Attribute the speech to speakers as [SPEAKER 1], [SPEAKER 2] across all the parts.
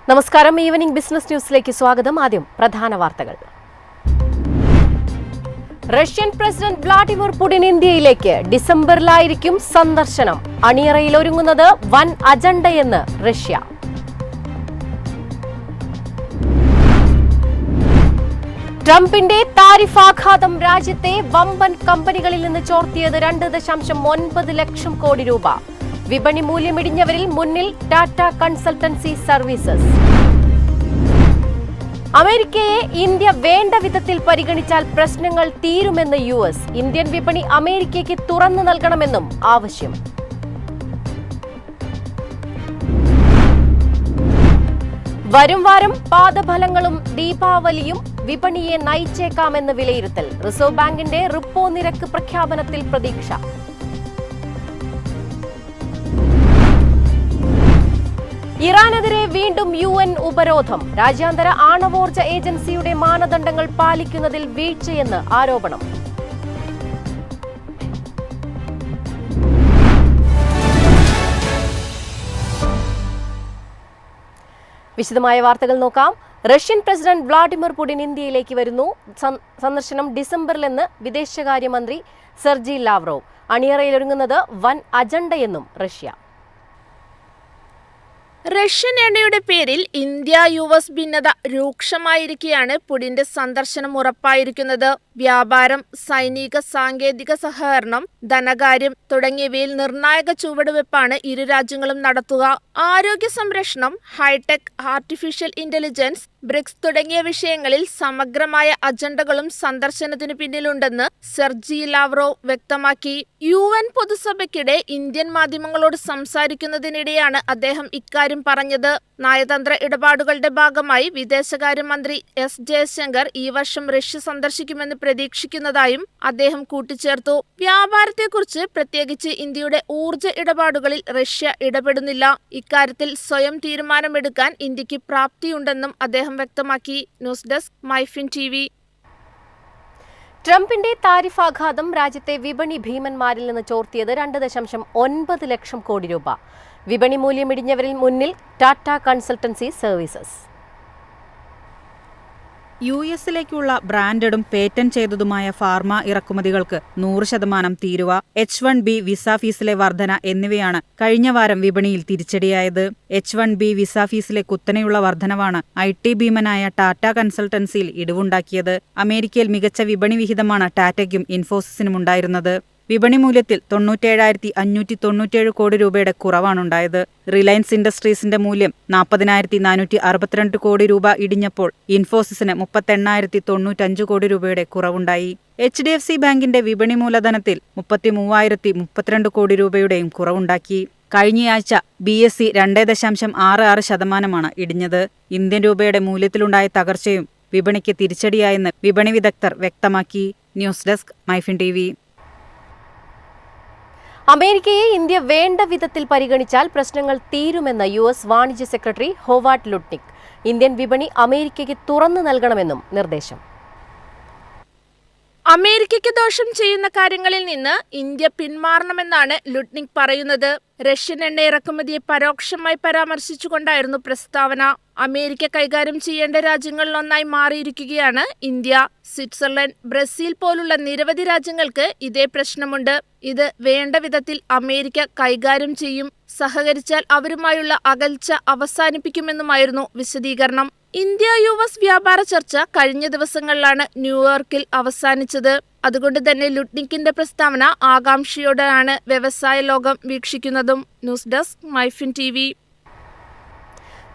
[SPEAKER 1] നമസ്കാരം. Evening business ന്യൂസിലേക്ക് സ്വാഗതം. ആദ്യം പ്രധാന വാർത്തകൾ. റഷ്യൻ പ്രസിഡന്റ് വ്ളാഡിമിർ പുടിൻ ഇന്ത്യയിലേക്ക് ഡിസംബറിലായിരിക്കും സന്ദർശനം. അണിയറയിൽ ഒരുങ്ങുന്നത് വൻ അജണ്ടയെന്ന് റഷ്യ. ട്രംപിന്റെ താരിഫാഘാതം രാജ്യത്തെ വമ്പൻ കമ്പനികളിൽ നിന്ന് ചോർത്തിയത് 2.9 ലക്ഷം കോടി രൂപ. വിപണി മൂല്യമിടിഞ്ഞവരിൽ മുന്നിൽ ടാറ്റ കൺസൾട്ടൻസി സർവീസസ്. അമേരിക്കയെ ഇന്ത്യ വേണ്ട വിധത്തിൽ പരിഗണിച്ചാൽ പ്രശ്നങ്ങൾ തീരുമെന്ന് US. ഇന്ത്യൻ വിപണി അമേരിക്കയ്ക്ക് തുറന്നു നൽകണമെന്നും ആവശ്യം. വരും വാരം പാദഫലങ്ങളും ദീപാവലിയും വിപണിയെ നയിച്ചേക്കാമെന്ന് വിലയിരുത്തൽ. റിസർവ് ബാങ്കിന്റെ റിപ്പോ നിരക്ക് പ്രഖ്യാപനത്തിൽ പ്രതീക്ഷ. ഇറാനെതിരെ വീണ്ടും UN ഉപരോധം. രാജ്യാന്തര ആണവോർജ ഏജൻസിയുടെ മാനദണ്ഡങ്ങൾ പാലിക്കുന്നതിൽ വീഴ്ചയെന്ന് ആരോപണം. വിശദമായ വാർത്തകൾ നോക്കാം. റഷ്യൻ പ്രസിഡന്റ് വ്ളാഡിമിർ പുടിൻ ഇന്ത്യയിലേക്ക് വരുന്നു. സന്ദർശനം ഡിസംബറിലെന്ന് വിദേശകാര്യമന്ത്രി സെർജി ലാവ്റോവ്. അണിയറയിലൊരുങ്ങുന്നത് വൻ അജണ്ടയെന്നും റഷ്യ.
[SPEAKER 2] റഷ്യൻ എണ്ണയുടെ പേരിൽ ഇന്ത്യ-US ഭിന്നത രൂക്ഷമായിരിക്കെയാണ് പുടിന്റെ സന്ദർശനം ഉറപ്പായിരിക്കുന്നത്. വ്യാപാരം, സൈനിക സാങ്കേതിക സഹകരണം, ധനകാര്യം തുടങ്ങിയവയിൽ നിർണായക ചുവടുവെപ്പാണ് ഇരു രാജ്യങ്ങളും നടത്തുക. ആരോഗ്യ സംരക്ഷണം, ഹൈടെക്, ആർട്ടിഫിഷ്യൽ ഇന്റലിജൻസ്, ബ്രിക്സ് തുടങ്ങിയ വിഷയങ്ങളിൽ സമഗ്രമായ അജണ്ടകളും സന്ദർശനത്തിന് പിന്നിലുണ്ടെന്ന് സെർജി ലാവ്റോവ് വ്യക്തമാക്കി. UN പൊതുസഭയ്ക്കിടെ ഇന്ത്യൻ മാധ്യമങ്ങളോട് സംസാരിക്കുന്നതിനിടെയാണ് അദ്ദേഹം ഇക്കാര്യം പറഞ്ഞത്. നയതന്ത്ര ഇടപാടുകളുടെ ഭാഗമായി വിദേശകാര്യമന്ത്രി S. ജയശങ്കർ ഈ വർഷം റഷ്യ സന്ദർശിക്കുമെന്ന് പ്രതീക്ഷിക്കുന്നതായും അദ്ദേഹം കൂട്ടിച്ചേർത്തു. വ്യാപാരത്തെക്കുറിച്ച്, പ്രത്യേകിച്ച് ഇന്ത്യയുടെ ഊർജ്ജ ഇടപാടുകളിൽ റഷ്യ ഇടപെടുന്നില്ല. ഇക്കാര്യത്തിൽ സ്വയം തീരുമാനമെടുക്കാൻ ഇന്ത്യക്ക് പ്രാപ്തിയുണ്ടെന്നും അദ്ദേഹം വ്യക്തമാക്കി. News desk MyFin TV.
[SPEAKER 1] ട്രംപിന്റെ താരിഫാഘാതം രാജ്യത്തെ വിപണി ഭീമന്മാരിൽ നിന്ന് ചോർത്തിയത് 2.9 ലക്ഷം കോടി രൂപ. വിപണി മൂല്യമിടിഞ്ഞവരിൽ മുന്നിൽ ടാറ്റ കൺസൾട്ടൻസി സർവീസസ്.
[SPEAKER 3] US-ലേക്കുള്ള ബ്രാൻഡഡും പേറ്റന്റ് ചെയ്തതുമായ ഫാർമ ഇറക്കുമതികൾക്ക് 100% തീരുവ, H-1B വിസ ഫീസിലെ വർധന എന്നിവയാണ് കഴിഞ്ഞ വാരം വിപണിയിൽ തിരിച്ചടിയായത്. H-1B വിസ ഫീസിലെ കുത്തനെയുള്ള വർധനവാണ് IT ഭീമനായ ടാറ്റ കൺസൾട്ടൻസിയിൽ ഇടിവുണ്ടാക്കിയത്. അമേരിക്കയിൽ മികച്ച വിപണി വിഹിതമാണ് ടാറ്റയ്ക്കും ഇൻഫോസിസിനും ഉണ്ടായിരുന്നത്. വിപണി മൂല്യത്തിൽ 97,597 കോടി രൂപയുടെ കുറവാണുണ്ടായത്. റിലയൻസ് ഇൻഡസ്ട്രീസിന്റെ മൂല്യം 40,462 കോടി രൂപ ഇടിഞ്ഞപ്പോൾ ഇൻഫോസിസിന് 38,095 കോടി രൂപയുടെ കുറവുണ്ടായി. HDFC ബാങ്കിന്റെ വിപണി മൂലധനത്തിൽ 33,032 കോടി രൂപയുടെയും കുറവുണ്ടാക്കി. കഴിഞ്ഞയാഴ്ച BSE 2.66% ഇടിഞ്ഞത്. ഇന്ത്യൻ രൂപയുടെ മൂല്യത്തിലുണ്ടായ തകർച്ചയും വിപണിക്ക് തിരിച്ചടിയായെന്ന് വിപണി വിദഗ്ധർ വ്യക്തമാക്കി. News desk MyFin TV.
[SPEAKER 1] അമേരിക്കയെ ഇന്ത്യ വേണ്ട വിധത്തിൽ പരിഗണിച്ചാൽ പ്രശ്നങ്ങൾ തീരുമെന്ന് US വാണിജ്യ സെക്രട്ടറി ഹോവാർഡ് ലുട്നിക്. ഇന്ത്യൻ വിപണി അമേരിക്കയ്ക്ക് തുറന്നു നൽകണമെന്നും നിർദ്ദേശം.
[SPEAKER 2] അമേരിക്കയ്ക്ക് ദോഷം ചെയ്യുന്ന കാര്യങ്ങളിൽ നിന്ന് ഇന്ത്യ പിന്മാറണമെന്നാണ് ലുട്നിക് പറയുന്നത്. റഷ്യൻ എണ്ണ ഇറക്കുമതിയെ പരോക്ഷമായി പരാമർശിച്ചുകൊണ്ടായിരുന്നു പ്രസ്താവന. അമേരിക്ക കൈകാര്യം ചെയ്യേണ്ട രാജ്യങ്ങളിലൊന്നായി മാറിയിരിക്കുകയാണ് ഇന്ത്യ. സ്വിറ്റ്സർലൻഡ്, ബ്രസീൽ പോലുള്ള നിരവധി രാജ്യങ്ങൾക്ക് ഇതേ പ്രശ്നമുണ്ട്. ഇത് വേണ്ട വിധത്തിൽ അമേരിക്ക കൈകാര്യം ചെയ്യും. സഹകരിച്ചാൽ അവരുമായുള്ള അകൽച്ച അവസാനിപ്പിക്കുമെന്നുമായിരുന്നു വിശദീകരണം. ഇന്ത്യ-US വ്യാപാര ചർച്ച കഴിഞ്ഞ ദിവസങ്ങളിലാണ് ന്യൂയോർക്കിൽ അവസാനിച്ചത്. അതുകൊണ്ട് തന്നെ ലുട്നിക്കിന്റെ പ്രസ്താവന ആകാംക്ഷയോടെയാണ് വ്യവസായ ലോകം വീക്ഷിക്കുന്നതും. News desk MyFin TV.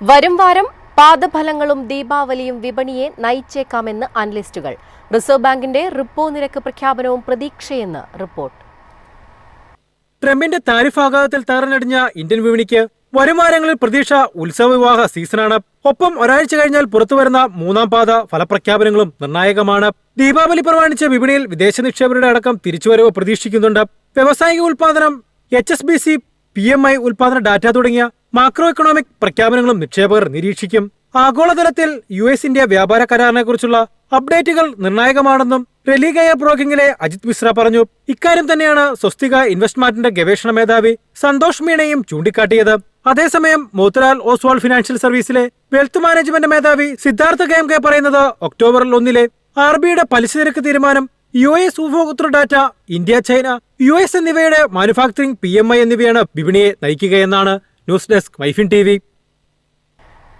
[SPEAKER 1] വരും വാരം പാദഫലങ്ങളും ദീപാവലിയും വിപണിയെ നയിച്ചേക്കാമെന്ന് അനലിസ്റ്റുകൾ. റിസർവ് ബാങ്കിന്റെ റിപ്പോ നിരക്ക് പ്രഖ്യാപനവും പ്രതീക്ഷയെന്ന് റിപ്പോർട്ട്.
[SPEAKER 4] ട്രംപിന്റെ താരിഫാഘാതത്തിൽ തകർന്നടിഞ്ഞ ഇന്ത്യൻ വിപണിക്ക് വരുമാനങ്ങളിൽ പ്രതീക്ഷ ഉത്സവ വിവാഹ സീസണാണ്. ഒപ്പം ഒരാഴ്ച കഴിഞ്ഞാൽ പുറത്തുവരുന്ന മൂന്നാം പാദ ഫലപ്രഖ്യാപനങ്ങളും നിർണായകമാണ്. ദീപാവലി പ്രമാണിച്ച് വിപണിയിൽ വിദേശ നിക്ഷേപകരുടെ അടക്കം തിരിച്ചുവരവ് പ്രതീക്ഷിക്കുന്നുണ്ട്. വ്യാവസായിക ഉൽപാദനം, HSBC, PMI ഉൽപാദന ഡാറ്റ തുടങ്ങിയ മാക്രോ എക്കണോമിക് പ്രഖ്യാപനങ്ങളും നിക്ഷേപകർ നിരീക്ഷിക്കും. ആഗോളതലത്തിൽ US-ഇന്ത്യ വ്യാപാര കരാറിനെക്കുറിച്ചുള്ള അപ്ഡേറ്റുകൾ നിർണായകമാണെന്നും റെലിഗയ ബ്രോക്കിംഗിലെ അജിത് മിശ്ര പറഞ്ഞു. ഇക്കാര്യം തന്നെയാണ് സ്വസ്തിക ഇൻവെസ്റ്റ്മെന്റിന്റെ ഗവേഷണ മേധാവി സന്തോഷ് മീണയും ചൂണ്ടിക്കാട്ടിയത്. അതേസമയം മോത്തിലാൽ ഓസ്വാൾ ഫിനാൻഷ്യൽ സർവീസിലെ വെൽത്ത് മാനേജ്മെന്റ് മേധാവി സിദ്ധാർത്ഥ KMK പറയുന്നത് ഒക്ടോബറിൽ 1 RBIയുടെ പലിശ നിരക്ക് തീരുമാനം US ഉപഭോക്തൃ ഡാറ്റ, ഇന്ത്യ, ചൈന, US എന്നിവയുടെ മാനുഫാക്ചറിംഗ് PMI എന്നിവയാണ് വിപണിയെ നയിക്കുകയെന്നാണ്. News desk MyFin TV.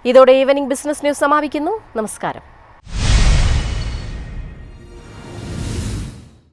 [SPEAKER 1] ഇതോടെ ഈവനിംഗ് ബിസിനസ് ന്യൂസ് സമാപിക്കുന്നു. നമസ്കാരം.